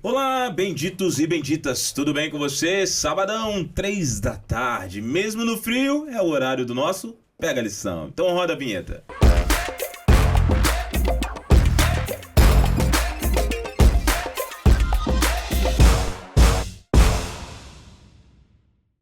Olá, benditos e benditas, tudo bem com você? Sabadão, 3 da tarde, mesmo no frio, é o horário do nosso Pega a Lição. Então roda a vinheta.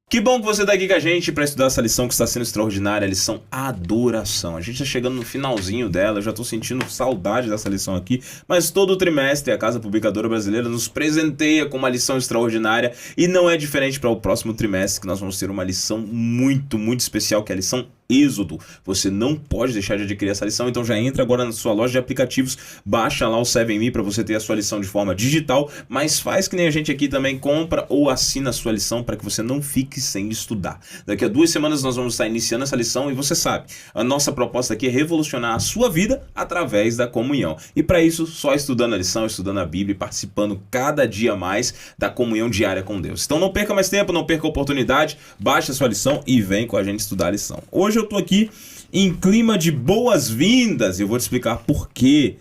Que bom que você está aqui com a gente para estudar essa lição que está sendo extraordinária, a lição Adoração. A gente está chegando no finalzinho dela, eu já estou sentindo saudade dessa lição aqui, mas todo trimestre a Casa Publicadora Brasileira nos presenteia com uma lição extraordinária e não é diferente para o próximo trimestre, que nós vamos ter uma lição muito especial, que é a lição Êxodo. Você não pode deixar de adquirir essa lição, então já entra agora na sua loja de aplicativos, baixa lá o 7Me para você ter a sua lição de forma digital, mas faz que nem a gente aqui também, compra ou assina a sua lição para que você não fique sem estudar. Daqui a 2 semanas nós vamos estar iniciando essa lição e você sabe, a nossa proposta aqui é revolucionar a sua vida através da comunhão. E para isso, só estudando a lição, estudando a Bíblia e participando cada dia mais da comunhão diária com Deus. Então não perca mais tempo, não perca a oportunidade, baixa a sua lição e vem com a gente estudar a lição. Hoje eu tô aqui em clima de boas-vindas e eu vou te explicar por quê.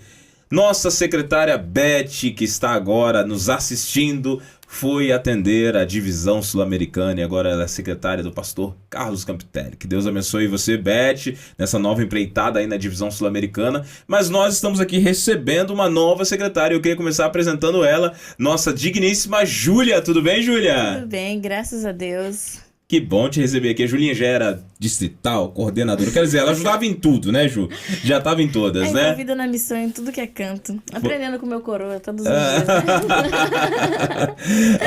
Nossa secretária Beth, que está agora nos assistindo, foi atender a divisão sul-americana e agora ela é secretária do pastor Carlos Campitelli. Que Deus abençoe você, Beth, nessa nova empreitada aí na divisão sul-americana. Mas nós estamos aqui recebendo uma nova secretária. Eu queria começar apresentando ela, nossa digníssima Júlia. Tudo bem, Júlia? Tudo bem, graças a Deus. Que bom te receber aqui. A Julinha já era distrital, coordenadora. Quer dizer, ela ajudava em tudo, né, Ju? Já estava em todas, né? Envolvida na missão em tudo que é canto. Aprendendo com o meu coroa todos os dias, né?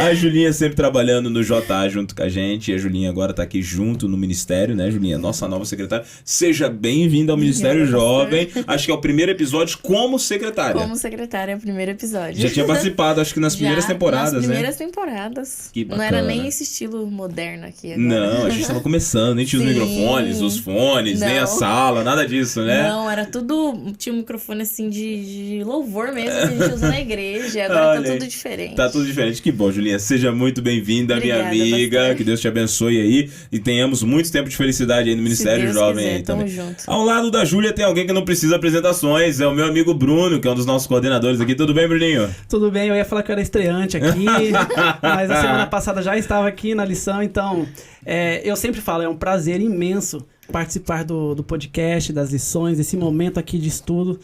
A Julinha sempre trabalhando no JA junto com a gente. E a Julinha agora está aqui junto no Ministério, né, Julinha? Nossa nova secretária. Seja bem-vinda ao Ministério Jovem. Acho que é o primeiro episódio como secretária. Como secretária, é o primeiro episódio. Já tinha participado, acho que nas primeiras temporadas, nas né? primeiras temporadas. Que bacana. Não era nem esse estilo moderno aqui agora. Não, a gente estava começando, nem tinha os microfones, os fones, nem a sala, nada disso, né? Não, era tudo... Tinha um microfone assim de louvor mesmo, que a gente usa na igreja. Agora tá tudo diferente. Tá tudo diferente. Que bom, Julinha. Seja muito bem-vinda, Obrigada, minha amiga. pastor. Que Deus te abençoe aí e tenhamos muito tempo de felicidade aí no Ministério Deus Jovem quiser, aí tamo também. junto. Ao lado da Júlia tem alguém que não precisa apresentações. É o meu amigo Bruno, que é um dos nossos coordenadores aqui. Tudo bem, Bruninho? Tudo bem, eu ia falar que eu era estreante aqui, mas a semana passada já estava aqui na lição, então eu sempre falo, é um prazer imenso participar do podcast, das lições, desse momento aqui de estudo.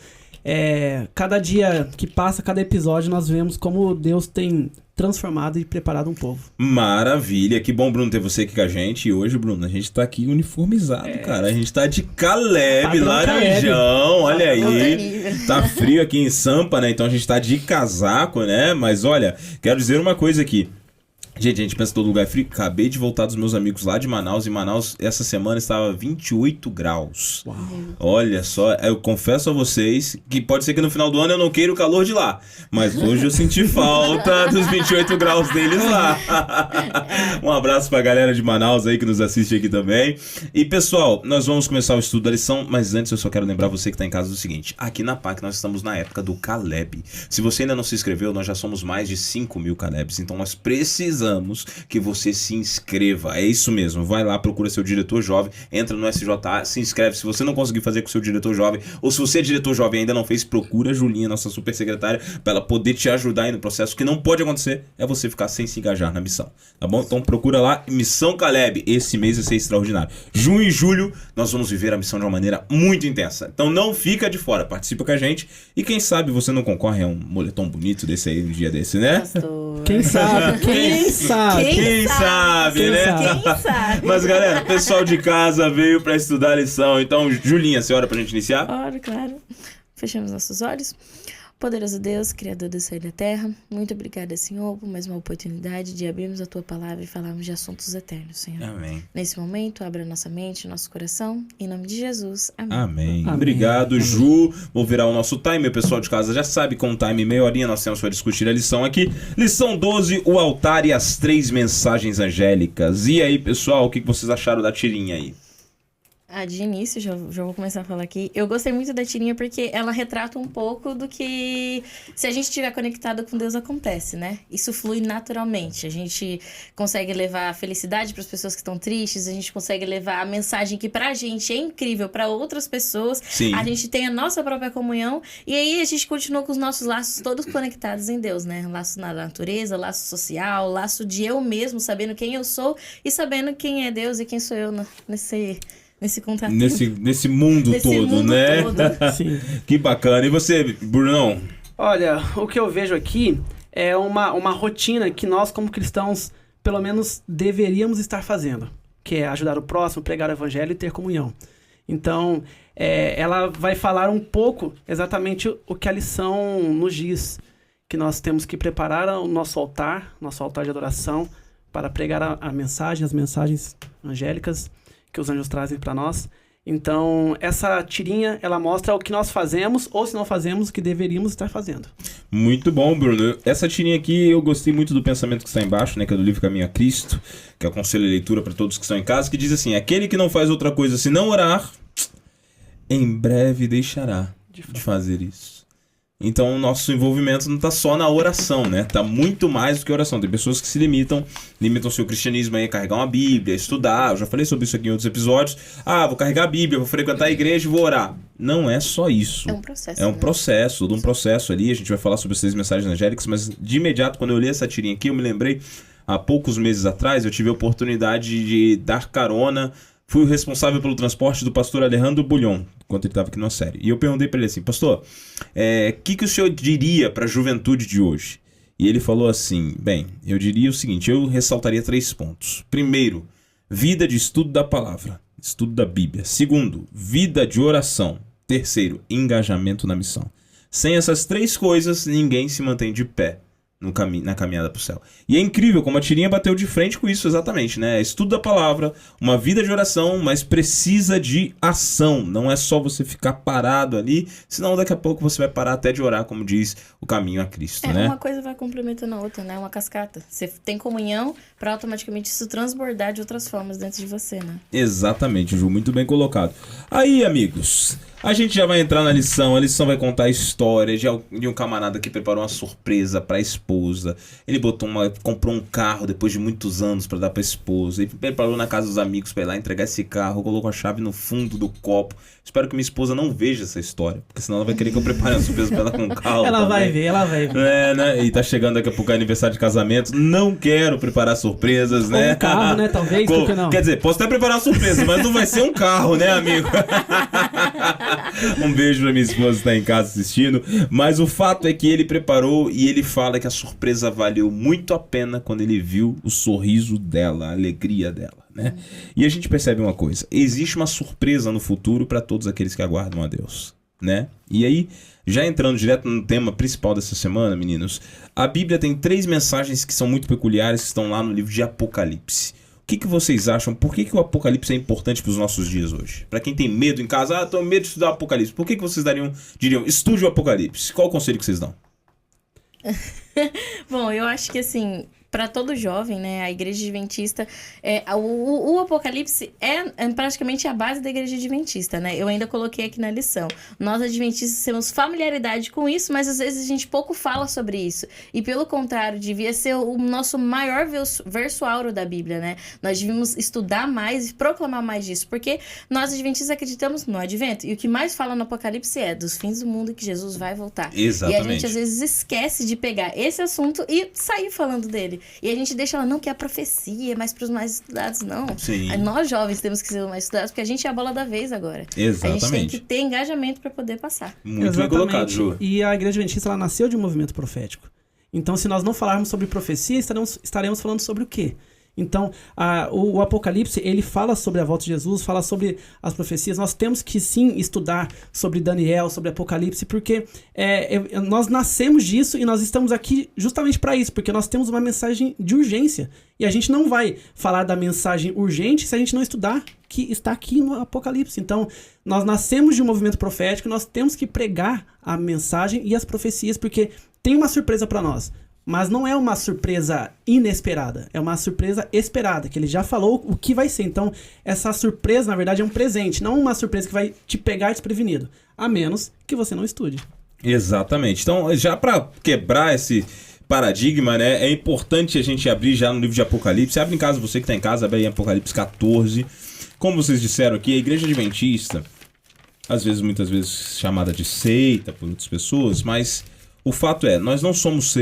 Cada dia que passa, cada episódio, nós vemos como Deus tem transformado e preparado um povo. Maravilha, que bom, Bruno, ter você aqui com a gente. E hoje, Bruno, a gente tá aqui uniformizado, cara. A gente tá de Caleb, Padrão laranjão, olha aí. Caleb. Tá frio aqui em Sampa, né? Então a gente tá de casaco, né? Mas olha, quero dizer uma coisa aqui. Gente, a gente pensa que todo lugar é frio. Acabei de voltar dos meus amigos lá de Manaus. Em Manaus, essa semana estava 28 graus. Uau. Olha só, eu confesso a vocês que pode ser que no final do ano eu não queira o calor de lá. Mas hoje eu senti falta dos 28 graus deles lá. Um abraço pra galera de Manaus aí que nos assiste aqui também. E pessoal, nós vamos começar o estudo da lição. Mas antes eu só quero lembrar você que tá em casa do seguinte. Aqui na PAC nós estamos na época do Caleb. Se você ainda não se inscreveu, nós já somos mais de 5.000 Calebs. Então nós precisamos que você se inscreva. É isso mesmo, vai lá, procura seu diretor jovem, entra no SJA, se inscreve. Se você não conseguir fazer com o seu diretor jovem, ou se você é diretor jovem e ainda não fez, procura a Julinha, nossa super secretária, para ela poder te ajudar aí no processo. O que não pode acontecer é você ficar sem se engajar na missão, tá bom? Então procura lá, Missão Caleb. Esse mês vai ser extraordinário. Junho e julho nós vamos viver a missão de uma maneira muito intensa. Então não fica de fora, participa com a gente e quem sabe você não concorre a um moletom bonito desse aí, um dia desse, né? Pastor. Quem sabe? Quem sabe, né? Quem sabe? Mas galera, o pessoal de casa veio pra estudar a lição. Então, Julinha, você ora pra gente iniciar? Ora, claro. Fechamos nossos olhos. Poderoso Deus, Criador do céu e da terra, muito obrigada, Senhor, por mais uma oportunidade de abrirmos a Tua palavra e falarmos de assuntos eternos, Senhor. Amém. Nesse momento, abra nossa mente, nosso coração, em nome de Jesus. Amém. Amém. Amém. Obrigado, Amém. Ju. Vou virar o nosso time. O pessoal de casa já sabe, com o time meia horinha nós temos para discutir a lição aqui. Lição 12, o altar e as 3 mensagens angélicas. E aí, pessoal, o que vocês acharam da tirinha aí? De início, já vou começar a falar aqui. Eu gostei muito da tirinha porque ela retrata um pouco do que, se a gente estiver conectado com Deus, acontece, né? Isso flui naturalmente. A gente consegue levar a felicidade para as pessoas que estão tristes, a gente consegue levar a mensagem que pra gente é incrível para outras pessoas. Sim. A gente tem a nossa própria comunhão e aí a gente continua com os nossos laços todos conectados em Deus, né? Laço na natureza, laço social, laço de eu mesmo, sabendo quem eu sou e sabendo quem é Deus e quem sou eu nesse contato. Nesse mundo todo, né? Sim. Que bacana. E você, Brunão? Olha, o que eu vejo aqui é uma rotina que nós, como cristãos, pelo menos deveríamos estar fazendo, que é ajudar o próximo, pregar o evangelho e ter comunhão. Então, ela vai falar um pouco exatamente o que a lição nos diz, que nós temos que preparar o nosso altar de adoração, para pregar a mensagem, as mensagens angélicas que os anjos trazem para nós. Então, essa tirinha, ela mostra o que nós fazemos, ou se não fazemos, o que deveríamos estar fazendo. Muito bom, Bruno. Essa tirinha aqui, eu gostei muito do pensamento que está embaixo, né, que é do livro Caminho a Cristo, que aconselho a leitura para todos que estão em casa, que diz assim: aquele que não faz outra coisa senão orar, em breve deixará de fazer isso. Então, o nosso envolvimento não está só na oração, né? Tá muito mais do que oração. Tem pessoas que se limitam seu cristianismo aí a carregar uma Bíblia, estudar. Eu já falei sobre isso aqui em outros episódios. Vou carregar a Bíblia, vou frequentar a igreja e vou orar. Não é só isso. É um processo. É um processo, todo um processo ali. A gente vai falar sobre essas mensagens angélicas, mas de imediato, quando eu li essa tirinha aqui, eu me lembrei, há poucos meses atrás, eu tive a oportunidade de dar carona. Fui o responsável pelo transporte do pastor Alejandro Bulhon, enquanto ele estava aqui na série. E eu perguntei para ele assim: pastor, que o senhor diria para a juventude de hoje? E ele falou assim: bem, eu diria o seguinte, eu ressaltaria 3 pontos. Primeiro, vida de estudo da palavra, estudo da Bíblia. Segundo, vida de oração. Terceiro, engajamento na missão. Sem essas 3 coisas, ninguém se mantém de pé na caminhada pro céu. E é incrível como a tirinha bateu de frente com isso exatamente, né? Estudo da palavra, uma vida de oração, mas precisa de ação. Não é só você ficar parado ali, senão daqui a pouco você vai parar até de orar, como diz o Caminho a Cristo, né? Uma coisa vai complementando a outra, né? Uma cascata. Você tem comunhão para automaticamente isso transbordar de outras formas dentro de você, né? Exatamente, Ju, muito bem colocado. Aí, amigos, a gente já vai entrar na lição. A lição vai contar a história de um camarada que preparou uma surpresa para a esposa. Ele comprou um carro depois de muitos anos para dar para a esposa. Ele preparou na casa dos amigos para ir lá entregar esse carro. Colocou a chave no fundo do copo. Espero que minha esposa não veja essa história, porque senão ela vai querer que eu prepare uma surpresa para ela com o carro. Ela vai ver. Né? E tá chegando daqui a pouco o aniversário de casamento. Não quero preparar surpresas, né? Ou um carro, né? Talvez, por que não? Quer dizer, posso até preparar uma surpresa, mas não vai ser um carro, né, amigo? Um beijo pra minha esposa que tá em casa assistindo. Mas o fato é que ele preparou e ele fala que a surpresa valeu muito a pena quando ele viu o sorriso dela, a alegria dela, né? E a gente percebe uma coisa: existe uma surpresa no futuro para todos aqueles que aguardam a Deus, né? E aí, já entrando direto no tema principal dessa semana, meninos, a Bíblia tem 3 mensagens que são muito peculiares, que estão lá no livro de Apocalipse. O que vocês acham? Por que o Apocalipse é importante para os nossos dias hoje? Para quem tem medo em casa, tô com medo de estudar o Apocalipse. Por que vocês diriam, estude o Apocalipse? Qual o conselho que vocês dão? Bom, eu acho que assim, para todo jovem, né, a Igreja Adventista, o Apocalipse é praticamente a base da Igreja Adventista, né? Eu ainda coloquei aqui na lição. Nós adventistas temos familiaridade com isso, mas às vezes a gente pouco fala sobre isso. E pelo contrário, devia ser o nosso maior verso-auro da Bíblia, né? Nós devíamos estudar mais e proclamar mais disso, porque nós adventistas acreditamos no advento. E o que mais fala no Apocalipse é dos fins do mundo, que Jesus vai voltar. Exatamente. E a gente às vezes esquece de pegar esse assunto e sair falando dele. E a gente deixa ela, não, que é a profecia, mas para os mais estudados, não. Sim. Aí nós jovens temos que ser os mais estudados, porque a gente é a bola da vez agora. Exatamente. A gente tem que ter engajamento para poder passar. Muito bem colocado, Ju. E a Igreja Adventista, ela nasceu de um movimento profético. Então, se nós não falarmos sobre profecia, estaremos falando sobre o quê? Então, o Apocalipse, ele fala sobre a volta de Jesus, fala sobre as profecias. Nós temos que, sim, estudar sobre Daniel, sobre Apocalipse, porque nós nascemos disso e nós estamos aqui justamente para isso, porque nós temos uma mensagem de urgência. E a gente não vai falar da mensagem urgente se a gente não estudar que está aqui no Apocalipse. Então, nós nascemos de um movimento profético, nós temos que pregar a mensagem e as profecias, porque tem uma surpresa para nós. Mas não é uma surpresa inesperada, é uma surpresa esperada, que ele já falou o que vai ser. Então, essa surpresa, na verdade, é um presente, não uma surpresa que vai te pegar desprevenido, a menos que você não estude. Exatamente. Então, já para quebrar esse paradigma, né, é importante a gente abrir já no livro de Apocalipse. Abre em casa, você que está em casa, abre aí em Apocalipse 14. Como vocês disseram aqui, a Igreja Adventista, muitas vezes chamada de seita por outras pessoas, mas o fato é, nós não somos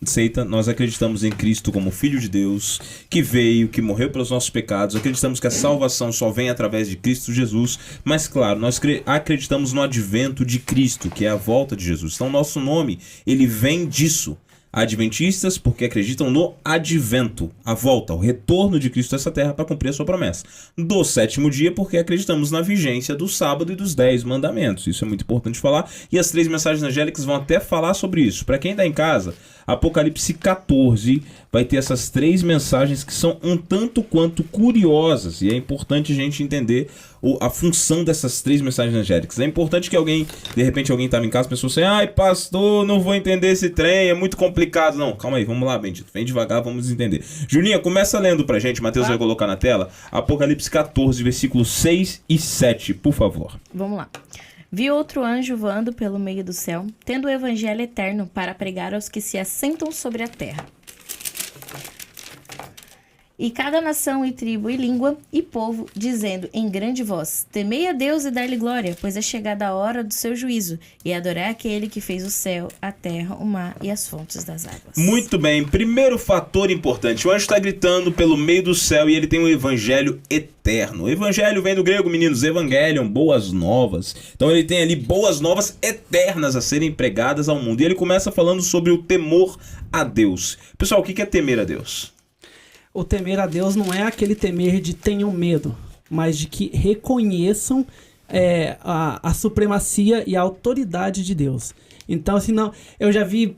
seita, nós acreditamos em Cristo como Filho de Deus, que veio, que morreu pelos nossos pecados, acreditamos que a salvação só vem através de Cristo Jesus, mas claro, nós acreditamos no advento de Cristo, que é a volta de Jesus. Então nosso nome, ele vem disso. Adventistas, porque acreditam no advento, a volta, o retorno de Cristo a essa terra para cumprir a sua promessa. Do 7º dia, porque acreditamos na vigência do sábado e dos 10 mandamentos. Isso é muito importante falar. E as 3 mensagens angélicas vão até falar sobre isso. Para quem está em casa, Apocalipse 14 vai ter essas 3 mensagens que são um tanto quanto curiosas. E é importante a gente entender a função dessas 3 mensagens angélicas. É importante que de repente alguém estava em casa e pensou assim, ai pastor, não vou entender esse trem, é muito complicado. Não, calma aí, vamos lá, bendito. Vem devagar, vamos entender. Julinha, começa lendo pra gente, Mateus vai colocar na tela, Apocalipse 14, versículos 6 e 7, por favor. Vamos lá. Vi outro anjo voando pelo meio do céu, tendo o evangelho eterno para pregar aos que se assentam sobre a terra. E cada nação e tribo e língua e povo, dizendo em grande voz, temei a Deus e dai-lhe glória, pois é chegada a hora do seu juízo, e adorai aquele que fez o céu, a terra, o mar e as fontes das águas. Muito bem, primeiro fator importante, o anjo está gritando pelo meio do céu e ele tem um evangelho eterno. O evangelho vem do grego, meninos, evangelion, boas novas. Então ele tem ali boas novas eternas a serem pregadas ao mundo. E ele começa falando sobre o temor a Deus. Pessoal, o que é temer a Deus? O temer a Deus não é aquele temer de tenham medo, mas de que reconheçam a supremacia e a autoridade de Deus. Então, assim, não, eu já vi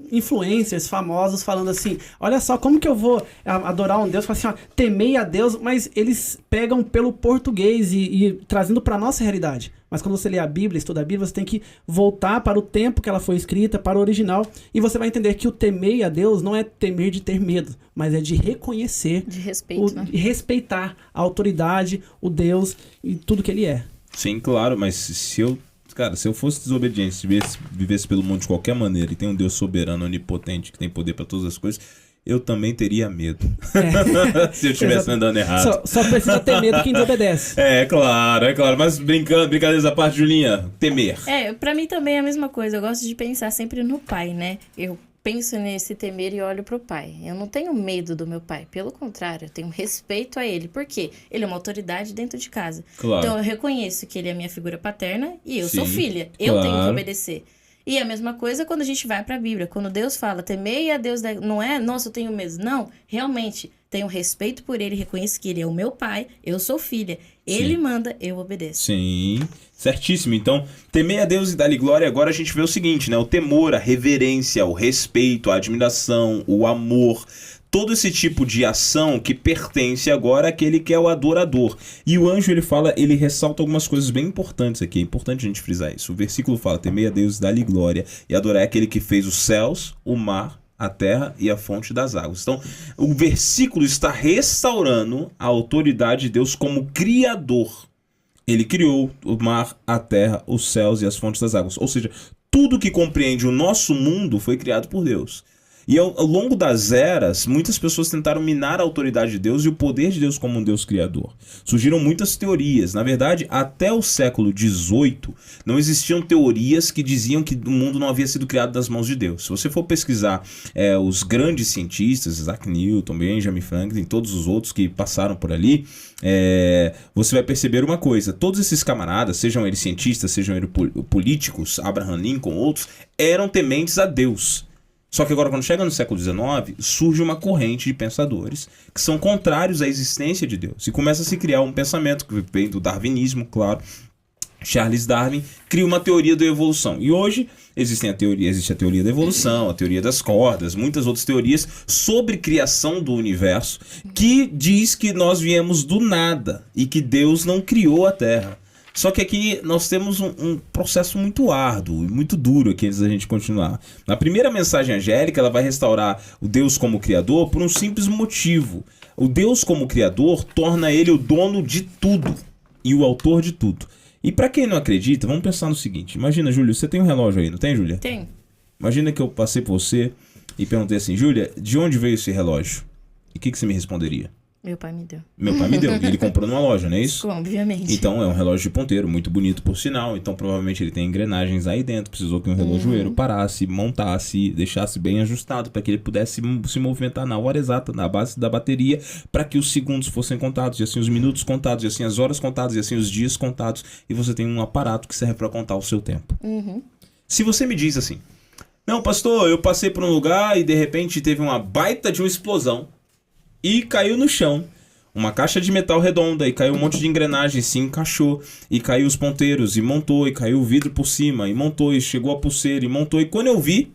influencers famosos falando assim, olha só, como que eu vou adorar um Deus? Falam assim, ó, temei a Deus, mas eles pegam pelo português e trazendo para nossa realidade. Mas quando você lê a Bíblia, estuda a Bíblia, você tem que voltar para o tempo que ela foi escrita, para o original, e você vai entender que o temer a Deus não é temer de ter medo, mas é de reconhecer, de respeito, né? E respeitar a autoridade, o Deus e tudo que ele é. Sim, claro, mas se eu fosse desobediente, se vivesse pelo mundo de qualquer maneira e tem um Deus soberano, onipotente, que tem poder para todas as coisas, eu também teria medo. Se eu estivesse andando errado. Só precisa ter medo quem desobedece. É claro. Mas brincadeiras à parte, Julinha, temer. Pra mim também é a mesma coisa. Eu gosto de pensar sempre no pai, né? Eu penso nesse temer e olho pro pai. Eu não tenho medo do meu pai. Pelo contrário, eu tenho respeito a ele. Por quê? Ele é uma autoridade dentro de casa. Claro. Então eu reconheço que ele é minha figura paterna e eu Sim, sou filha. Eu claro. tenho que obedecer. E a mesma coisa quando a gente vai para a Bíblia. Quando Deus fala, temei a Deus, não é, nossa, eu tenho medo. Não, realmente, tenho respeito por ele, reconheço que ele é o meu pai, eu sou filha. Ele manda, eu obedeço. Sim, certíssimo. Então, temer a Deus e dar-lhe glória, agora a gente vê o seguinte, né? O temor, a reverência, o respeito, a admiração, o amor... Todo esse tipo de ação que pertence agora àquele que é o adorador. E o anjo, ele ressalta algumas coisas bem importantes aqui. É importante a gente frisar isso. O versículo fala, temei a Deus, dá-lhe glória, e adorar aquele que fez os céus, o mar, a terra e a fonte das águas. Então, o versículo está restaurando a autoridade de Deus como criador. Ele criou o mar, a terra, os céus e as fontes das águas. Ou seja, tudo que compreende o nosso mundo foi criado por Deus. E ao longo das eras, muitas pessoas tentaram minar a autoridade de Deus e o poder de Deus como um Deus criador. Surgiram muitas teorias. Na verdade, até o século XVIII, não existiam teorias que diziam que o mundo não havia sido criado das mãos de Deus. Se você for pesquisar os grandes cientistas, Isaac Newton, Benjamin Franklin, todos os outros que passaram por ali, você vai perceber uma coisa. Todos esses camaradas, sejam eles cientistas, sejam eles políticos, Abraham Lincoln, outros, eram tementes a Deus. Só que agora, quando chega no século XIX, surge uma corrente de pensadores que são contrários à existência de Deus. E começa a se criar um pensamento que vem do darwinismo, claro. Charles Darwin cria uma teoria da evolução. E hoje existe a teoria da evolução, a teoria das cordas, muitas outras teorias sobre criação do universo, que diz que nós viemos do nada e que Deus não criou a Terra. Só que aqui nós temos um processo muito árduo e muito duro aqui antes da gente continuar. Na primeira mensagem angélica, ela vai restaurar o Deus como Criador por um simples motivo. O Deus como Criador torna ele o dono de tudo e o autor de tudo. E pra quem não acredita, vamos pensar no seguinte. Imagina, Júlia, você tem um relógio aí, não tem, Júlia? Tem. Imagina que eu passei por você e perguntei assim, Júlia, de onde veio esse relógio? E o que você me responderia? Meu pai me deu. Meu pai me deu. E ele comprou numa loja, não é isso? Obviamente. Então é um relógio de ponteiro, muito bonito por sinal. Então provavelmente ele tem engrenagens aí dentro. Precisou que um relojoeiro parasse, montasse, deixasse bem ajustado para que ele pudesse se movimentar na hora exata, na base da bateria, para que os segundos fossem contados, e assim os minutos contados, e assim as horas contadas, e assim os dias contados. E você tem um aparato que serve para contar o seu tempo. Se você me diz assim, não, pastor, eu passei por um lugar e de repente teve uma baita de uma explosão e caiu no chão uma caixa de metal redonda e caiu um monte de engrenagem, se encaixou e caiu os ponteiros e montou e caiu o vidro por cima e montou e chegou a pulseira e montou e quando eu vi,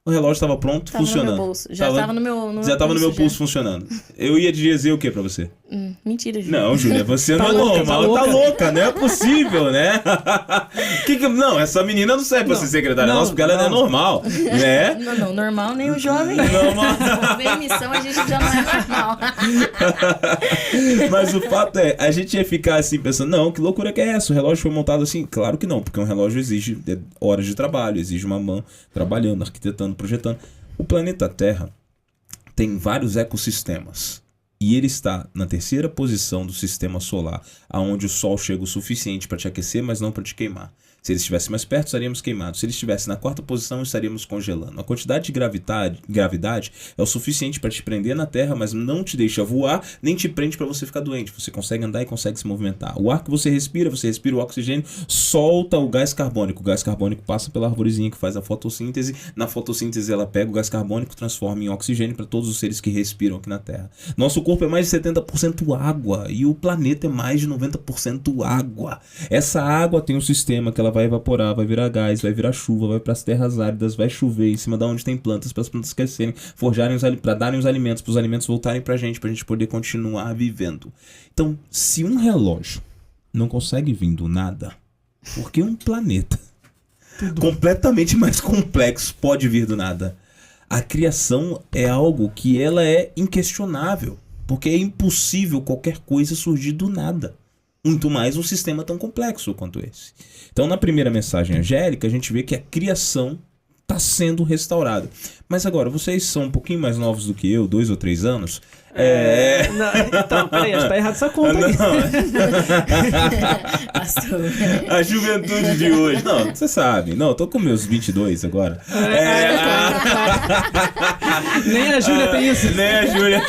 o relógio estava pronto, funcionando. No meu bolso. Já estava no meu já estava no meu pulso funcionando. Eu ia dizer o que pra você? Mentira, Júlia. Não, Júlia, você não é louca, normal, tá louca, não é possível, né? Não, essa menina não serve pra ser secretária nossa, porque ela não é normal, né? Não, normal nem o jovem. Normal. Se for emissão, a gente já não é normal. Mas o fato é, a gente ia ficar assim pensando, não, que loucura que é essa? O relógio foi montado assim? Claro que não, porque um relógio exige horas de trabalho, exige uma mão trabalhando, arquitetando, projetando. O planeta Terra tem vários ecossistemas. E ele está na terceira posição do sistema solar, aonde o Sol chega o suficiente para te aquecer, mas não para te queimar. Se ele estivesse mais perto, estaríamos queimados. Se ele estivesse na quarta posição, estaríamos congelando. A quantidade de gravidade é o suficiente para te prender na Terra, mas não te deixa voar, nem te prende para você ficar doente. Você consegue andar e consegue se movimentar. O ar que você respira o oxigênio, solta o gás carbônico. O gás carbônico passa pela arvorezinha que faz a fotossíntese. Na fotossíntese, ela pega o gás carbônico e transforma em oxigênio para todos os seres que respiram aqui na Terra. Nosso corpo é mais de 70% água e o planeta é mais de 90% água. Essa água tem um sistema que ela vai evaporar, vai virar gás, vai virar chuva, vai para as terras áridas, vai chover em cima de onde tem plantas, para as plantas crescerem, forjarem para darem os alimentos, para os alimentos voltarem para a gente poder continuar vivendo. Então, se um relógio não consegue vir do nada, por que um planeta completamente mais complexo pode vir do nada? A criação é algo que ela é inquestionável, porque é impossível qualquer coisa surgir do nada. Muito mais um sistema tão complexo quanto esse. Então, na primeira mensagem angélica, a gente vê que a criação está sendo restaurada. Mas agora, vocês são um pouquinho mais novos do que eu, 2 ou 3 anos. Não, então, peraí, acho que tá errado essa conta aí. A juventude de hoje. Não, você sabe. Não, eu tô com meus 22 agora. Nem a Júlia tem isso. Nem a Júlia.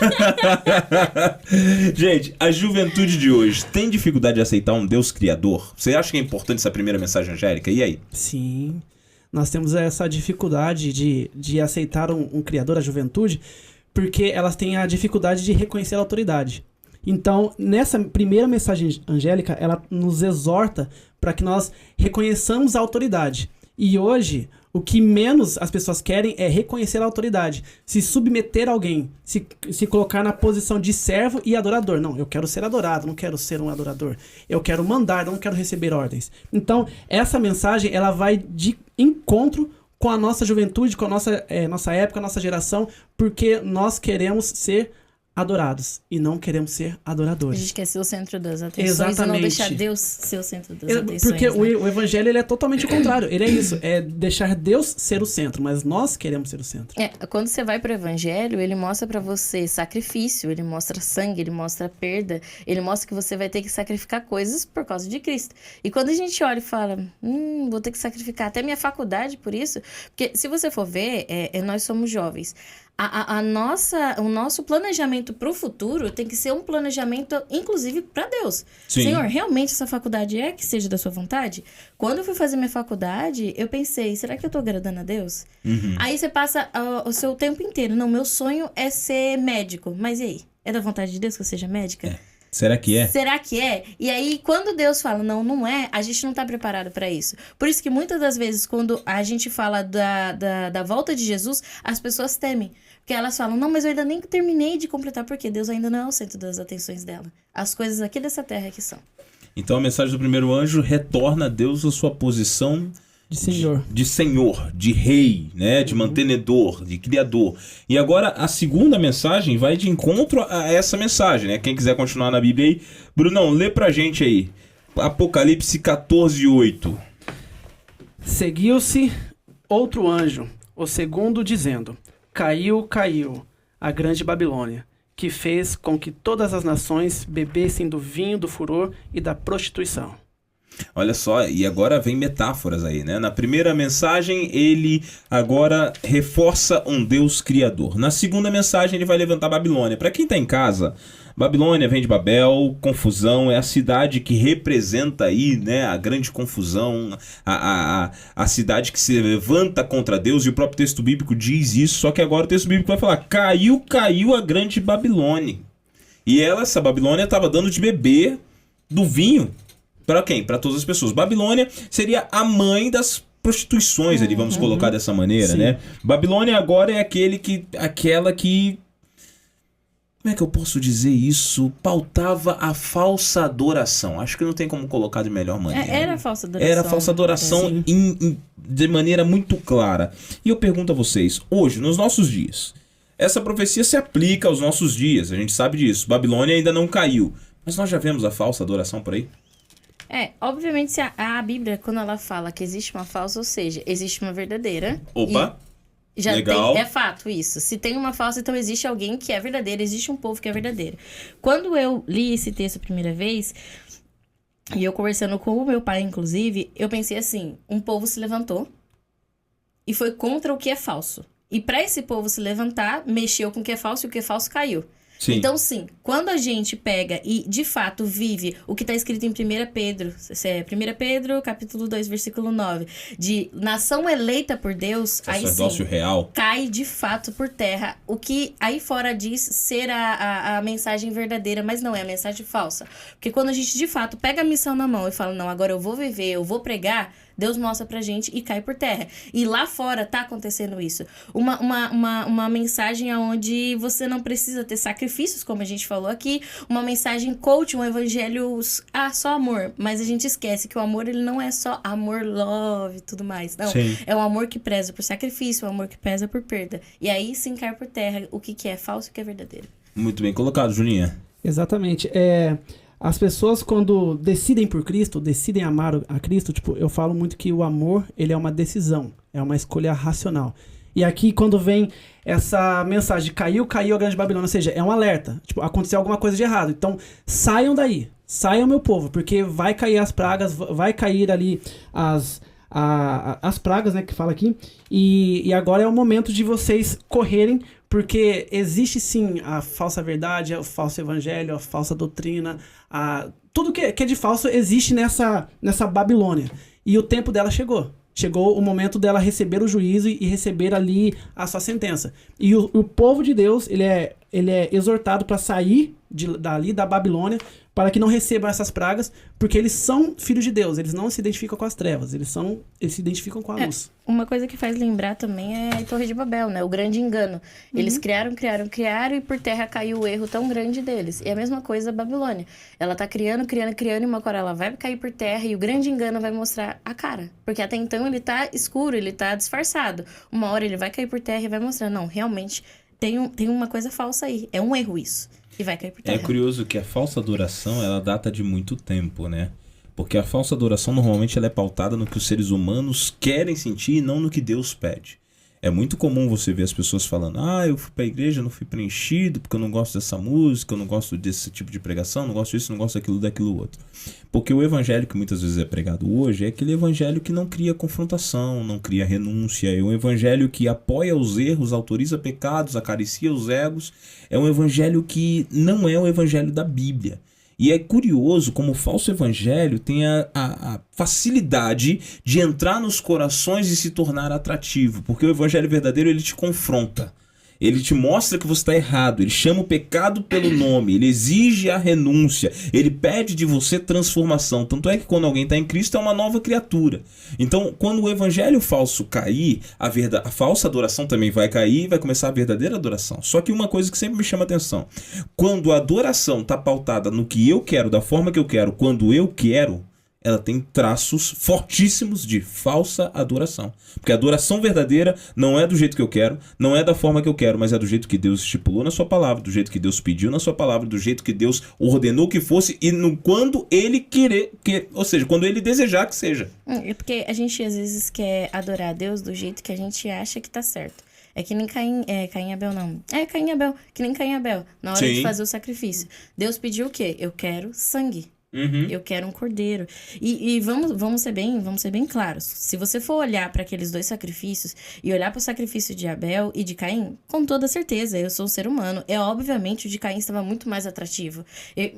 Gente, a juventude de hoje tem dificuldade de aceitar um Deus criador? Você acha que é importante essa primeira mensagem angélica? E aí? Sim. Nós temos essa dificuldade de aceitar um criador, a juventude, porque elas têm a dificuldade de reconhecer a autoridade. Então, nessa primeira mensagem angélica, ela nos exorta para que nós reconheçamos a autoridade. E hoje, o que menos as pessoas querem é reconhecer a autoridade, se submeter a alguém, se colocar na posição de servo e adorador. Não, eu quero ser adorado, não quero ser um adorador. Eu quero mandar, não quero receber ordens. Então, essa mensagem, ela vai de encontro com a nossa juventude, com a nossa época, a nossa geração, porque nós queremos ser adorados e não queremos ser adoradores. A gente quer ser o centro das atenções. Exatamente. E não deixar Deus ser o centro das atenções. Porque né? o evangelho ele é totalmente o contrário. Ele é isso, é deixar Deus ser o centro, mas nós queremos ser o centro. Quando você vai pro evangelho, ele mostra pra você sacrifício, ele mostra sangue, ele mostra perda, ele mostra que você vai ter que sacrificar coisas por causa de Cristo. E quando a gente olha e fala, vou ter que sacrificar até minha faculdade por isso, porque se você for ver, nós somos jovens. O nosso planejamento para o futuro tem que ser um planejamento, inclusive, para Deus. Sim. Senhor, realmente essa faculdade que seja da sua vontade? Quando eu fui fazer minha faculdade, eu pensei, será que eu tô agradando a Deus? Uhum. Aí você passa o seu tempo inteiro. Não, meu sonho é ser médico. Mas e aí? É da vontade de Deus que eu seja médica? Será que é? Será que é? E aí, quando Deus fala, não é, a gente não tá preparado para isso. Por isso que muitas das vezes, quando a gente fala da volta de Jesus, as pessoas temem. Porque elas falam, não, mas eu ainda nem terminei de completar, porque Deus ainda não é o centro das atenções dela. As coisas aqui dessa terra que são. Então a mensagem do primeiro anjo retorna a Deus a sua posição de senhor, de rei, né? De mantenedor, de criador. E agora a segunda mensagem vai de encontro a essa mensagem, né? Quem quiser continuar na Bíblia aí, Brunão, lê pra gente aí. Apocalipse 14:8. Seguiu-se outro anjo, o segundo, dizendo: Caiu, caiu, a grande Babilônia, que fez com que todas as nações bebessem do vinho do furor e da prostituição. Olha só, e agora vem metáforas aí, né? Na primeira mensagem, ele agora reforça um Deus criador. Na segunda mensagem, ele vai levantar Babilônia. Para quem tá em casa, Babilônia vem de Babel, confusão, é a cidade que representa aí, né, a grande confusão, a cidade que se levanta contra Deus, e o próprio texto bíblico diz isso, só que agora o texto bíblico vai falar: caiu, caiu a grande Babilônia. E essa Babilônia estava dando de beber do vinho. Para quem? Para todas as pessoas. Babilônia seria a mãe das prostituições, ali, vamos colocar dessa maneira, né? Babilônia agora é aquela que... Como é que eu posso dizer isso? Pautava a falsa adoração. Acho que não tem como colocar de melhor maneira. Era a falsa adoração. Era a falsa adoração de maneira muito clara. E eu pergunto a vocês, hoje, nos nossos dias, essa profecia se aplica aos nossos dias, a gente sabe disso. Babilônia ainda não caiu. Mas nós já vemos a falsa adoração por aí? Obviamente, se a Bíblia, quando ela fala que existe uma falsa, ou seja, existe uma verdadeira. Opa! Já legal. É fato isso. Se tem uma falsa, então existe alguém que é verdadeiro, existe um povo que é verdadeiro. Quando eu li esse texto a primeira vez, e eu conversando com o meu pai, inclusive, eu pensei assim: um povo se levantou e foi contra o que é falso. E para esse povo se levantar, mexeu com o que é falso e o que é falso caiu. Sim. Então, sim, quando a gente pega e, de fato, vive o que está escrito em 1 Pedro, 1 Pedro, capítulo 2, versículo 9, de nação eleita por Deus, aí sim, real, cai de fato por terra o que aí fora diz ser a mensagem verdadeira, mas não é a mensagem falsa. Porque quando a gente, de fato, pega a missão na mão e fala: não, agora eu vou viver, eu vou pregar, Deus mostra pra gente e cai por terra. E lá fora tá acontecendo isso. Uma mensagem onde você não precisa ter sacrifícios, como a gente falou aqui. Uma mensagem coach, um evangelho, só amor. Mas a gente esquece que o amor, ele não é só amor, love e tudo mais. Não, sim, é um amor que preza por sacrifício, um amor que preza por perda. E aí sim cai por terra o que é falso e o que é verdadeiro. Muito bem colocado, Juninha. Exatamente. As pessoas, quando decidem por Cristo, decidem amar a Cristo, eu falo muito que o amor, ele é uma decisão, é uma escolha racional. E aqui, quando vem essa mensagem, caiu a grande Babilônia, ou seja, é um alerta, aconteceu alguma coisa de errado. Então, saiam daí, saiam, meu povo, porque vai cair as pragas, vai cair ali as pragas, né, que fala aqui, e agora é o momento de vocês correrem, porque existe sim a falsa verdade, o falso evangelho, a falsa doutrina, tudo que é de falso existe nessa Babilônia. E o tempo dela chegou. Chegou o momento dela receber o juízo e receber ali a sua sentença. E o povo de Deus, ele é exortado para sair dali da Babilônia, para que não recebam essas pragas, porque eles são filhos de Deus, eles não se identificam com as trevas, eles se identificam com a luz. Uma coisa que faz lembrar também é a Torre de Babel, né? O grande engano. Eles criaram e por terra caiu o erro tão grande deles. E a mesma coisa a Babilônia. Ela tá criando, e uma hora ela vai cair por terra e o grande engano vai mostrar a cara. Porque até então ele tá escuro, ele tá disfarçado. Uma hora ele vai cair por terra e vai mostrar: não, realmente tem uma coisa falsa aí. É um erro isso. E vai cair por terra. É curioso que a falsa adoração, ela data de muito tempo, né? Porque a falsa adoração, normalmente, ela é pautada no que os seres humanos querem sentir e não no que Deus pede. É muito comum você ver as pessoas falando: eu fui pra igreja, não fui preenchido, porque eu não gosto dessa música, eu não gosto desse tipo de pregação, não gosto disso, não gosto daquilo outro. Porque o evangelho que muitas vezes é pregado hoje é aquele evangelho que não cria confrontação, não cria renúncia, é um evangelho que apoia os erros, autoriza pecados, acaricia os egos, é um evangelho que não é o evangelho da Bíblia. E é curioso como o falso evangelho tem a facilidade de entrar nos corações e se tornar atrativo, porque o evangelho verdadeiro, ele te confronta. Ele te mostra que você está errado, ele chama o pecado pelo nome, ele exige a renúncia, ele pede de você transformação. Tanto é que quando alguém está em Cristo é uma nova criatura. Então, quando o evangelho falso cair, a falsa adoração também vai cair e vai começar a verdadeira adoração. Só que uma coisa que sempre me chama atenção, quando a adoração está pautada no que eu quero, da forma que eu quero, quando eu quero, ela tem traços fortíssimos de falsa adoração. Porque a adoração verdadeira não é do jeito que eu quero, não é da forma que eu quero, mas é do jeito que Deus estipulou na sua palavra, do jeito que Deus pediu na sua palavra, do jeito que Deus ordenou que fosse e quando Ele querer, ou seja, quando Ele desejar que seja. É porque a gente às vezes quer adorar a Deus do jeito que a gente acha que tá certo. É que nem Caim e Abel não. Caim e Abel, que nem Caim e Abel, na hora de fazer o sacrifício. Deus pediu o quê? Eu quero sangue. Eu quero um cordeiro. E vamos ser bem claros. Se você for olhar para aqueles dois sacrifícios e olhar para o sacrifício de Abel e de Caim, com toda certeza, eu sou um ser humano. Obviamente o de Caim estava muito mais atrativo.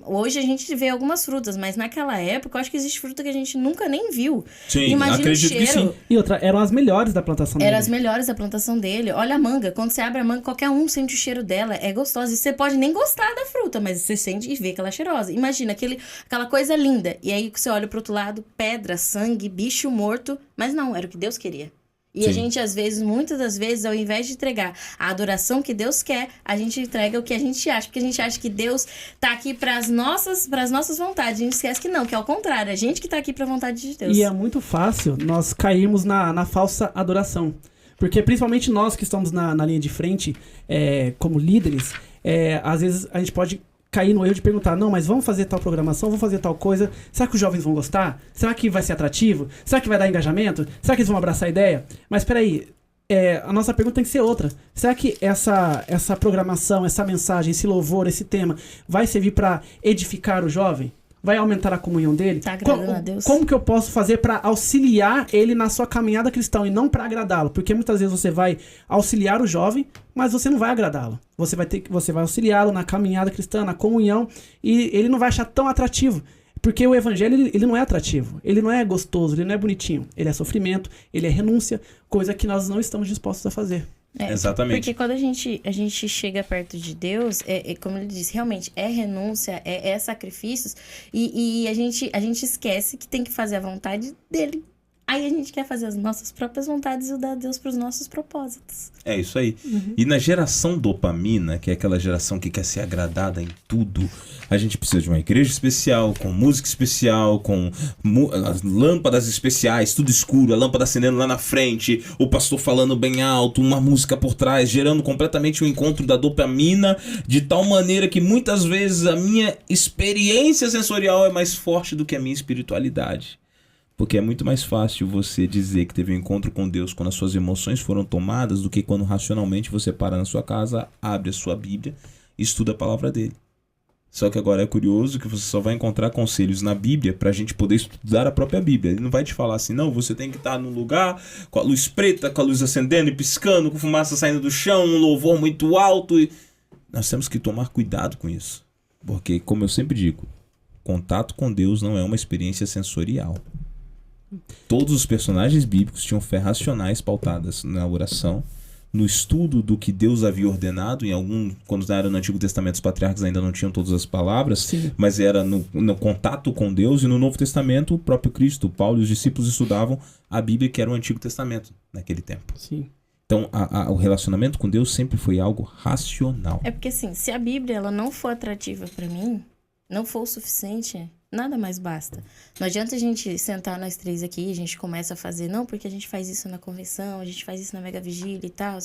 Hoje a gente vê algumas frutas, mas naquela época eu acho que existe fruta que a gente nunca nem viu. Sim, imagina acredito o cheiro. que sim. E outra, eram as melhores da plantação dele. Eram as melhores da plantação dele. Olha a manga. Quando você abre a manga, qualquer um sente o cheiro dela. É gostosa. E você pode nem gostar da fruta, mas você sente e vê que ela é cheirosa. Imagina aquela coisa linda. E aí você olha pro outro lado, pedra, sangue, bicho morto. Mas não, era o que Deus queria. E a gente, às vezes, muitas das vezes, ao invés de entregar a adoração que Deus quer, a gente entrega o que a gente acha. Porque a gente acha que Deus tá aqui pras nossas vontades. A gente esquece que não, que é o contrário. A gente que tá aqui pra vontade de Deus. E é muito fácil nós cairmos na falsa adoração. Porque principalmente nós que estamos na linha de frente, como líderes, às vezes a gente pode cair no erro de perguntar, não, mas vamos fazer tal programação, vamos fazer tal coisa, será que os jovens vão gostar? Será que vai ser atrativo? Será que vai dar engajamento? Será que eles vão abraçar a ideia? Mas peraí, a nossa pergunta tem que ser outra. Será que essa programação, essa mensagem, esse louvor, esse tema vai servir para edificar o jovem? Vai aumentar a comunhão dele? Tá agradando a Deus. Como que eu posso fazer para auxiliar ele na sua caminhada cristã e não para agradá-lo? Porque muitas vezes você vai auxiliar o jovem, mas você não vai agradá-lo. Você vai auxiliá-lo na caminhada cristã, na comunhão, e ele não vai achar tão atrativo. Porque o evangelho, ele não é atrativo, ele não é gostoso, ele não é bonitinho. Ele é sofrimento, ele é renúncia, coisa que nós não estamos dispostos a fazer. Exatamente. Porque quando a gente chega perto de Deus, como ele disse, realmente é renúncia, é sacrifícios, e a gente esquece que tem que fazer a vontade dele. Aí a gente quer fazer as nossas próprias vontades e dar a Deus para os nossos propósitos. É isso aí. E na geração dopamina, que é aquela geração que quer ser agradada em tudo, a gente precisa de uma igreja especial, com música especial, com as lâmpadas especiais, tudo escuro, a lâmpada acendendo lá na frente, o pastor falando bem alto, uma música por trás, gerando completamente o encontro da dopamina, de tal maneira que muitas vezes a minha experiência sensorial é mais forte do que a minha espiritualidade. Porque é muito mais fácil você dizer que teve um encontro com Deus quando as suas emoções foram tomadas do que quando racionalmente você para na sua casa, abre a sua Bíblia e estuda a palavra dele. Só que agora é curioso que você só vai encontrar conselhos na Bíblia pra gente poder estudar a própria Bíblia. Ele não vai te falar assim, não, você tem que estar num lugar com a luz preta, com a luz acendendo e piscando, com fumaça saindo do chão, um louvor muito alto. Nós temos que tomar cuidado com isso. Porque, como eu sempre digo, contato com Deus não é uma experiência sensorial. Todos os personagens bíblicos tinham fé racionais pautadas na oração, no estudo do que Deus havia ordenado, quando era no Antigo Testamento os patriarcas ainda não tinham todas as palavras, sim, mas era no contato com Deus, e no Novo Testamento o próprio Cristo, Paulo e os discípulos estudavam a Bíblia, que era o Antigo Testamento naquele tempo. Sim. Então o relacionamento com Deus sempre foi algo racional. É porque assim, se a Bíblia ela não for atrativa para mim, não for o suficiente, nada mais basta. Não adianta a gente sentar nós três aqui, a gente começa a fazer, não, porque a gente faz isso na convenção, a gente faz isso na mega vigília e tal.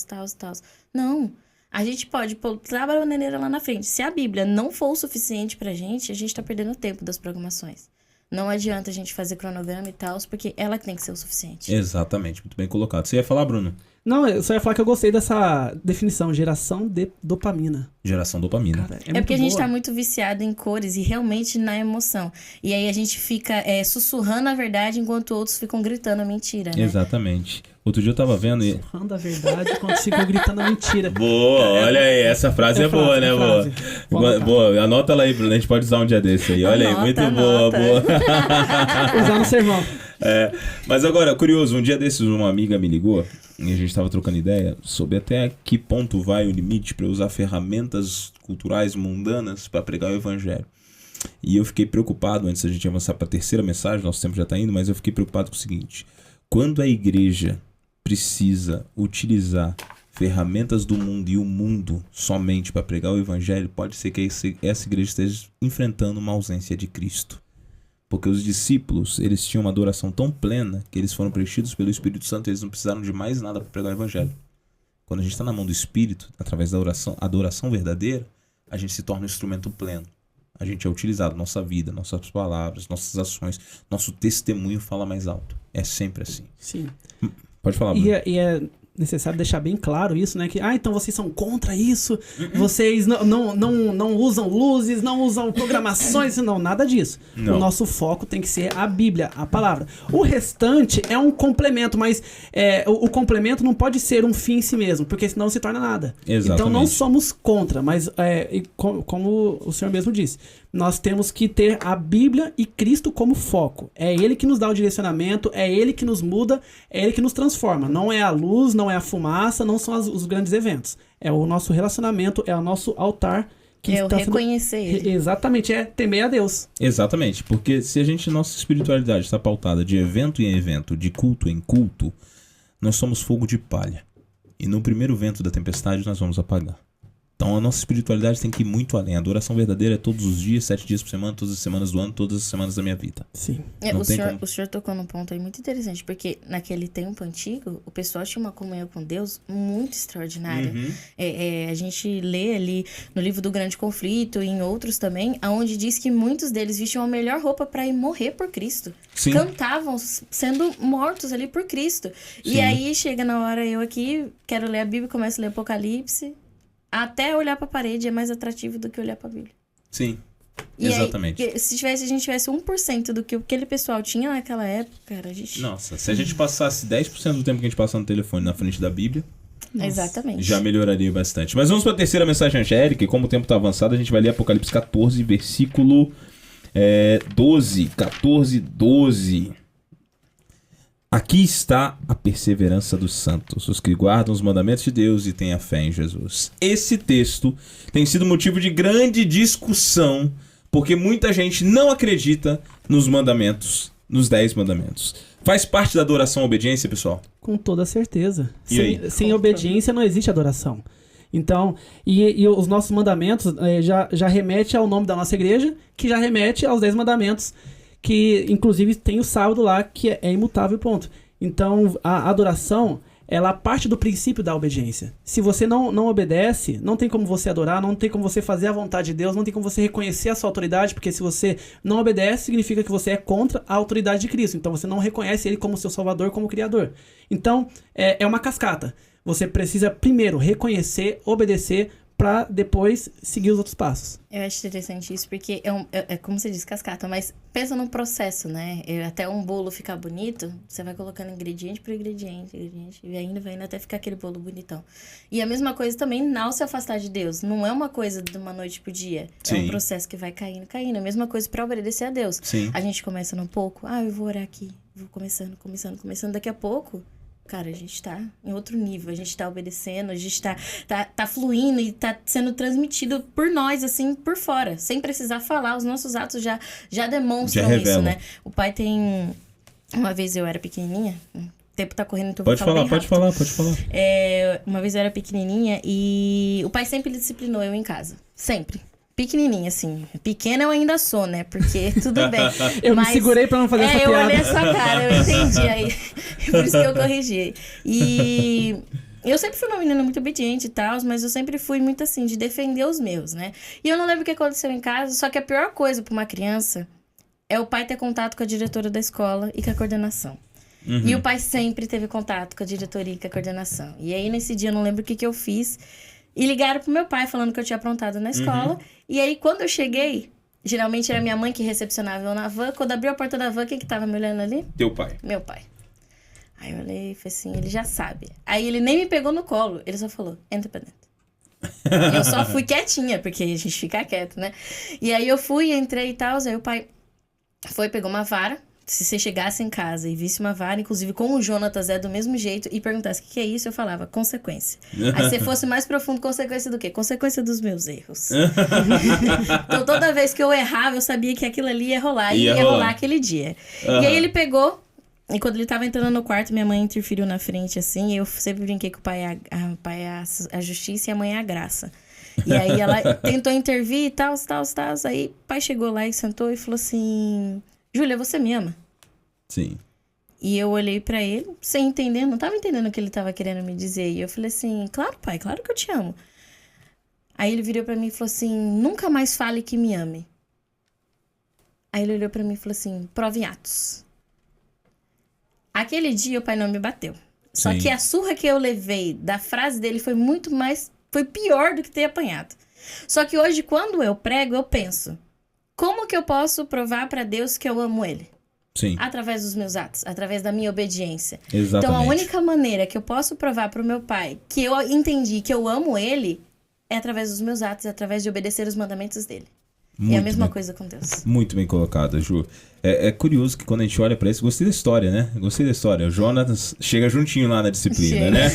Não. A gente pode pôr a bananeira lá na frente. Se a Bíblia não for o suficiente pra gente, a gente tá perdendo tempo das programações. Não adianta a gente fazer cronograma e tal, porque ela tem que ser o suficiente. Exatamente, muito bem colocado. Você ia falar, Bruno? Não, eu só ia falar que eu gostei dessa definição, geração de dopamina. Geração dopamina. Cara, é porque a gente tá muito viciado em cores e realmente na emoção. E aí a gente fica sussurrando a verdade enquanto outros ficam gritando a mentira, né? Exatamente. Outro dia eu tava vendo e... Sussurrando a verdade enquanto ficam gritando a mentira. Boa, olha aí, essa frase é boa, né? Boa, anota ela aí, Bruno, a gente pode usar um dia desse aí. Olha aí, muito boa. Usar no sermão. Mas agora, curioso, um dia desses uma amiga me ligou E a gente estava trocando ideia sobre até que ponto vai o limite para usar ferramentas culturais mundanas para pregar o evangelho. E eu fiquei preocupado, antes da gente avançar para a terceira mensagem, nosso tempo já está indo, mas eu fiquei preocupado com o seguinte: quando a igreja precisa utilizar ferramentas do mundo e o mundo somente para pregar o evangelho, pode ser que essa igreja esteja enfrentando uma ausência de Cristo. Porque os discípulos, eles tinham uma adoração tão plena que eles foram preenchidos pelo Espírito Santo e eles não precisaram de mais nada para pregar o evangelho. Quando a gente está na mão do Espírito, através da adoração verdadeira, a gente se torna um instrumento pleno. A gente é utilizado, nossa vida, nossas palavras, nossas ações, nosso testemunho fala mais alto. É sempre assim. Sim. Pode falar, Bruno. E é necessário deixar bem claro isso, né? Que, então vocês são contra isso, vocês não usam luzes, não usam programações, não, nada disso. Não. O nosso foco tem que ser a Bíblia, a palavra. O restante é um complemento, mas o complemento não pode ser um fim em si mesmo, porque senão se torna nada. Exatamente. Então não somos contra, mas como o senhor mesmo disse, nós temos que ter a Bíblia e Cristo como foco. É Ele que nos dá o direcionamento, é Ele que nos muda, é Ele que nos transforma. Não é a luz, não é a fumaça, não são os grandes eventos. É o nosso relacionamento, é o nosso altar. Que eu reconhecer Ele. Exatamente, é temer a Deus. Exatamente, porque se nossa espiritualidade está pautada de evento em evento, de culto em culto, nós somos fogo de palha. E no primeiro vento da tempestade nós vamos apagar. Então a nossa espiritualidade tem que ir muito além. A adoração verdadeira é todos os dias, 7 dias por semana, todas as semanas do ano, todas as semanas da minha vida. Sim. O senhor tocou num ponto aí muito interessante, porque naquele tempo antigo, o pessoal tinha uma comunhão com Deus muito extraordinária. A gente lê ali no livro do Grande Conflito e em outros também, onde diz que muitos deles vestiam a melhor roupa para ir morrer por Cristo. Sim. Cantavam sendo mortos ali por Cristo. Sim. E aí chega na hora, eu aqui quero ler a Bíblia, começo a ler Apocalipse. Até olhar pra parede é mais atrativo do que olhar pra Bíblia. Sim, e exatamente. Aí, se a gente tivesse 1% do que aquele pessoal tinha naquela época, cara, a gente... Nossa, se a gente passasse 10% do tempo que a gente passa no telefone na frente da Bíblia... Nossa. Exatamente. Já melhoraria bastante. Mas vamos para a terceira mensagem angélica, e como o tempo está avançado, a gente vai ler Apocalipse 14, versículo 12. 14, 12. Aqui está a perseverança dos santos, os que guardam os mandamentos de Deus e têm a fé em Jesus. Esse texto tem sido motivo de grande discussão, porque muita gente não acredita nos mandamentos, nos 10 mandamentos. Faz parte da adoração à obediência, pessoal? Com toda certeza. E Sem obediência não existe adoração. Então, e os nossos mandamentos já remete ao nome da nossa igreja, que já remete aos 10 mandamentos, que inclusive tem o sábado lá, que é imutável, ponto. Então, a adoração, ela parte do princípio da obediência. Se você não obedece, não tem como você adorar, não tem como você fazer a vontade de Deus, não tem como você reconhecer a sua autoridade, porque se você não obedece, significa que você é contra a autoridade de Cristo. Então, você não reconhece Ele como seu Salvador, como Criador. Então, é uma cascata. Você precisa primeiro reconhecer, obedecer, para depois seguir os outros passos. Eu acho interessante isso, porque é como você diz, cascata, mas pensa num processo, né? Até um bolo ficar bonito, você vai colocando ingrediente por ingrediente, e ainda vai indo até ficar aquele bolo bonitão. E a mesma coisa também ao se afastar de Deus. Não é uma coisa de uma noite pro dia. Sim. É um processo que vai caindo. A mesma coisa para obedecer a Deus. Sim. A gente começa num pouco, eu vou orar aqui, vou começando. Daqui a pouco... Cara, a gente tá em outro nível, a gente tá obedecendo, a gente tá fluindo e tá sendo transmitido por nós, assim, por fora. Sem precisar falar, os nossos atos já demonstram isso, né? O pai tem... Uma vez eu era pequenininha, o tempo tá correndo, então eu vou falar bem rápido. Pode falar. Uma vez eu era pequenininha e o pai sempre disciplinou eu em casa. Sempre. Pequenininha, assim. Pequena eu ainda sou, né? Porque tudo bem. Eu me segurei pra não fazer essa piada. Eu olhei a sua cara, eu entendi aí. Por isso que eu corrigi. E eu sempre fui uma menina muito obediente e tal, mas eu sempre fui muito assim, de defender os meus, né? E eu não lembro o que aconteceu em casa, só que a pior coisa pra uma criança é o pai ter contato com a diretora da escola e com a coordenação. Uhum. E o pai sempre teve contato com a diretoria e com a coordenação. E aí, nesse dia, eu não lembro o que eu fiz. E ligaram pro meu pai, falando que eu tinha aprontado na escola. Uhum. E aí, quando eu cheguei, geralmente era minha mãe que recepcionava eu na van. Quando abriu a porta da van, quem que tava me olhando ali? Teu pai. Meu pai. Aí eu olhei e falei assim, ele já sabe. Aí ele nem me pegou no colo, ele só falou, entra pra dentro. Eu só fui quietinha, porque a gente fica quieto, né? E aí eu fui, entrei e tal, aí o pai foi, pegou uma vara, Se você chegasse em casa e visse uma vara, inclusive com o Jonatas do mesmo jeito, e perguntasse o que é isso, eu falava, consequência. Aí se fosse mais profundo, consequência do quê? Consequência dos meus erros. Então toda vez que eu errava, eu sabia que aquilo ali ia rolar. E ia rolar aquele dia. Uhum. E aí ele pegou, e quando ele tava entrando no quarto, minha mãe interferiu na frente, assim, e eu sempre brinquei que o pai é a justiça e a mãe é a graça. E aí ela tentou intervir e tal. Aí o pai chegou lá e sentou e falou assim... Júlia, você me ama? Sim. E eu olhei pra ele, sem entender, não tava entendendo o que ele tava querendo me dizer. E eu falei assim, claro, pai, claro que eu te amo. Aí ele virou pra mim e falou assim, nunca mais fale que me ame. Aí ele olhou pra mim e falou assim, prove em atos. Aquele dia o pai não me bateu. Só Sim. que a surra que eu levei da frase dele foi pior do que ter apanhado. Só que hoje, quando eu prego, eu penso, como que eu posso provar pra Deus que eu amo ele? Sim. Através dos meus atos, através da minha obediência. Exatamente. Então, a única maneira que eu posso provar pro meu pai que eu entendi que eu amo ele é através dos meus atos, é através de obedecer os mandamentos dele. E é a mesma coisa com Deus. Muito bem colocado, Ju. É curioso que quando a gente olha pra isso, gostei da história, né? Gostei da história. O Jonas chega juntinho lá na disciplina, né?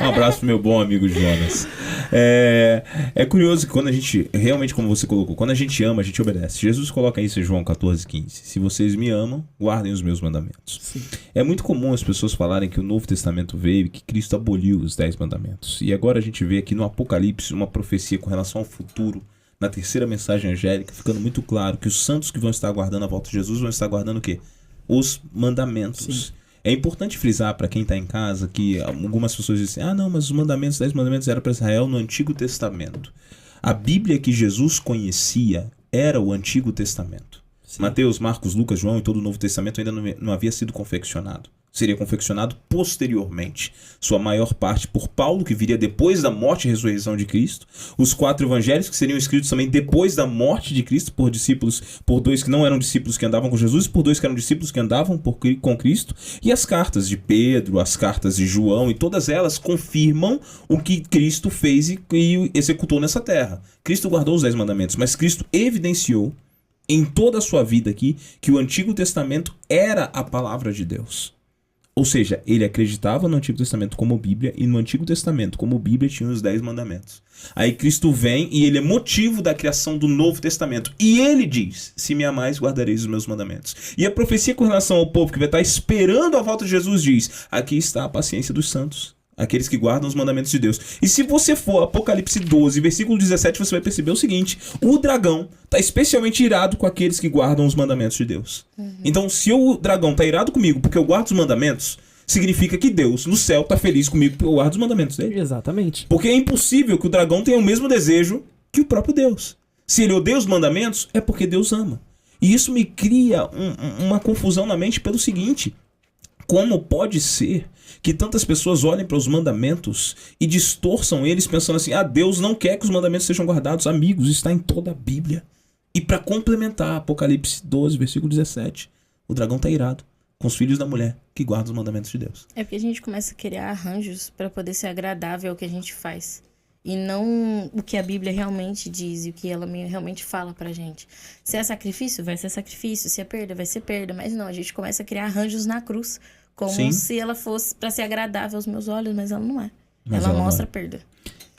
Um abraço pro meu bom amigo Jonas. É curioso que quando a gente, realmente como você colocou, quando a gente ama, a gente obedece. Jesus coloca isso em João 14,15. Se vocês me amam, guardem os meus mandamentos. Sim. É muito comum as pessoas falarem que o Novo Testamento veio e que Cristo aboliu os 10 mandamentos. E agora a gente vê aqui no Apocalipse uma profecia com relação ao futuro, na terceira mensagem angélica, ficando muito claro que os santos que vão estar aguardando a volta de Jesus vão estar aguardando o quê? Os mandamentos. Sim. É importante frisar para quem está em casa que algumas pessoas dizem, não, mas os mandamentos, 10 mandamentos eram para Israel no Antigo Testamento. A Bíblia que Jesus conhecia era o Antigo Testamento. Sim. Mateus, Marcos, Lucas, João e todo o Novo Testamento ainda não havia sido confeccionado. Seria confeccionado posteriormente. Sua maior parte por Paulo, que viria depois da morte e ressurreição de Cristo. Os 4 evangelhos, que seriam escritos também depois da morte de Cristo, por discípulos, por 2 que não eram discípulos que andavam com Jesus, por 2 que eram discípulos que andavam com Cristo. E as cartas de Pedro, as cartas de João, e todas elas confirmam o que Cristo fez e executou nessa terra. Cristo guardou os 10 mandamentos, mas Cristo evidenciou em toda a sua vida aqui que o Antigo Testamento era a palavra de Deus. Ou seja, ele acreditava no Antigo Testamento como Bíblia, e no Antigo Testamento como Bíblia tinha os 10 mandamentos. Aí Cristo vem e ele é motivo da criação do Novo Testamento. E ele diz, se me amais, guardareis os meus mandamentos. E a profecia com relação ao povo que vai estar esperando a volta de Jesus diz, aqui está a paciência dos santos, aqueles que guardam os mandamentos de Deus. E se você for Apocalipse 12, versículo 17, você vai perceber o seguinte, o dragão está especialmente irado com aqueles que guardam os mandamentos de Deus. Então, se o dragão está irado comigo porque eu guardo os mandamentos, significa que Deus, no céu, está feliz comigo porque eu guardo os mandamentos dele. Exatamente. Porque é impossível que o dragão tenha o mesmo desejo que o próprio Deus. Se ele odeia os mandamentos, é porque Deus ama. E isso me cria uma confusão na mente pelo seguinte, como pode ser que tantas pessoas olhem para os mandamentos e distorçam eles pensando assim, Deus não quer que os mandamentos sejam guardados. Amigos, está em toda a Bíblia. E para complementar, Apocalipse 12, versículo 17, o dragão está irado com os filhos da mulher que guardam os mandamentos de Deus. É porque a gente começa a criar arranjos para poder ser agradável ao que a gente faz. E não o que a Bíblia realmente diz e o que ela realmente fala pra gente. Se é sacrifício, vai ser sacrifício. Se é perda, vai ser perda. Mas não, a gente começa a criar arranjos na cruz. Como Sim. se ela fosse pra ser agradável aos meus olhos, mas ela não é. Mas ela ela mostra não é. perda.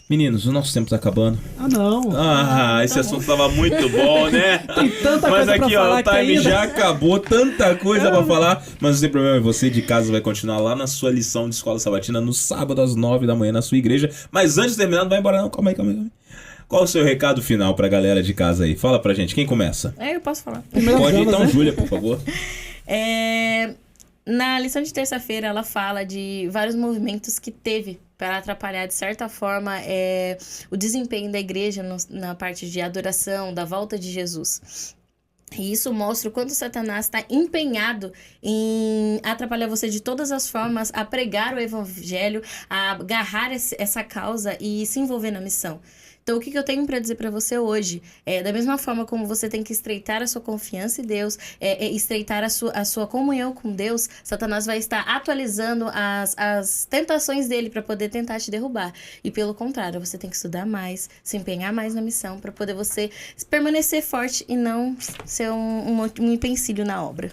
Meninos, o nosso tempo está acabando. Não. Esse assunto tava muito bom, né? Tem tanta Mas coisa pra aqui, falar o time que já acabou, tanta coisa pra falar. Mas não tem problema, você de casa vai continuar lá na sua lição de escola sabatina no sábado às 9 da manhã na sua igreja. Mas antes de terminar, não vai embora não, calma aí. Qual o seu recado final pra galera de casa aí? Fala pra gente, quem começa? Eu posso falar. Pode ir então, Júlia, por favor. Na lição de terça-feira, ela fala de vários movimentos que teve para atrapalhar, de certa forma, o desempenho da igreja na parte de adoração, da volta de Jesus. E isso mostra o quanto Satanás está empenhado em atrapalhar você de todas as formas, a pregar o evangelho, a agarrar essa causa e se envolver na missão. Então, o que eu tenho para dizer para você hoje? Da mesma forma como você tem que estreitar a sua confiança em Deus, estreitar a sua comunhão com Deus, Satanás vai estar atualizando as tentações dele para poder tentar te derrubar. E pelo contrário, você tem que estudar mais, se empenhar mais na missão, para poder você permanecer forte e não ser um empecilho na obra.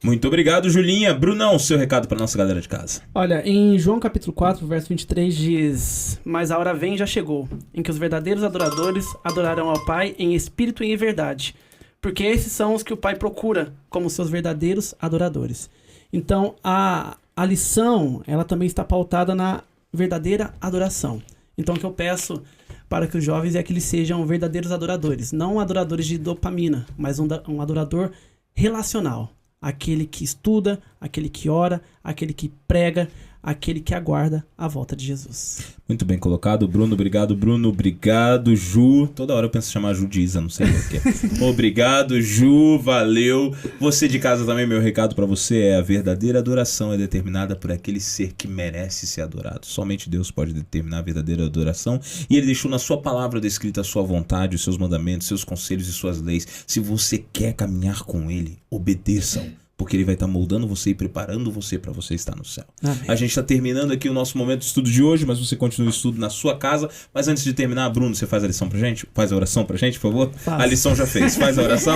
Muito obrigado, Julinha. Brunão, seu recado para nossa galera de casa. Olha, em João capítulo 4, verso 23 diz: Mas a hora vem e já chegou, em que os verdadeiros adoradores adorarão ao Pai em espírito e em verdade, porque esses são os que o Pai procura como seus verdadeiros adoradores. Então, a lição, ela também está pautada na verdadeira adoração. Então, o que eu peço para que os jovens é que eles sejam verdadeiros adoradores, não adoradores de dopamina, mas um adorador relacional. Aquele que estuda, aquele que ora, aquele que prega, aquele que aguarda a volta de Jesus. Muito bem colocado, Bruno. Obrigado, Bruno. Obrigado, Ju. Toda hora eu penso em chamar Ju de Isa, não sei o que é. Obrigado, Ju. Valeu. Você de casa também, meu recado pra você é: a verdadeira adoração é determinada por aquele ser que merece ser adorado. Somente Deus pode determinar a verdadeira adoração. E Ele deixou na sua palavra descrita a sua vontade, os seus mandamentos, seus conselhos e suas leis. Se você quer caminhar com Ele, obedeçam. Porque Ele vai estar moldando você e preparando você para você estar no céu. Amém. A gente está terminando aqui o nosso momento de estudo de hoje, mas você continua o estudo na sua casa. Mas antes de terminar, Bruno, você faz a lição pra gente? Faz a oração pra gente, por favor? Faço. A lição já fez. Faz a oração?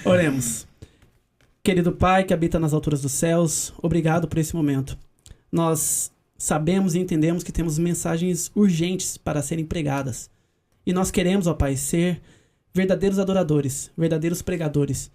Oremos. Querido Pai que habita nas alturas dos céus, obrigado por esse momento. Nós sabemos e entendemos que temos mensagens urgentes para serem pregadas. E nós queremos, ó Pai, ser verdadeiros adoradores, verdadeiros pregadores.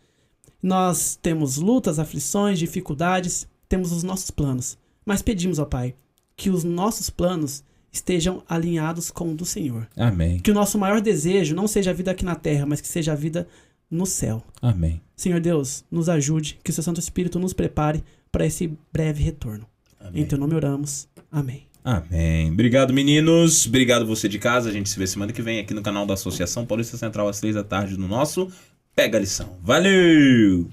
Nós temos lutas, aflições, dificuldades, temos os nossos planos. Mas pedimos, ó Pai, que os nossos planos estejam alinhados com o do Senhor. Amém. Que o nosso maior desejo não seja a vida aqui na terra, mas que seja a vida no céu. Amém. Senhor Deus, nos ajude, que o seu Santo Espírito nos prepare para esse breve retorno. Amém. Em teu nome oramos. Amém. Amém. Obrigado, meninos. Obrigado você de casa. A gente se vê semana que vem aqui no canal da Associação Paulista Central às 3 da tarde no nosso Pega a Lição. Valeu!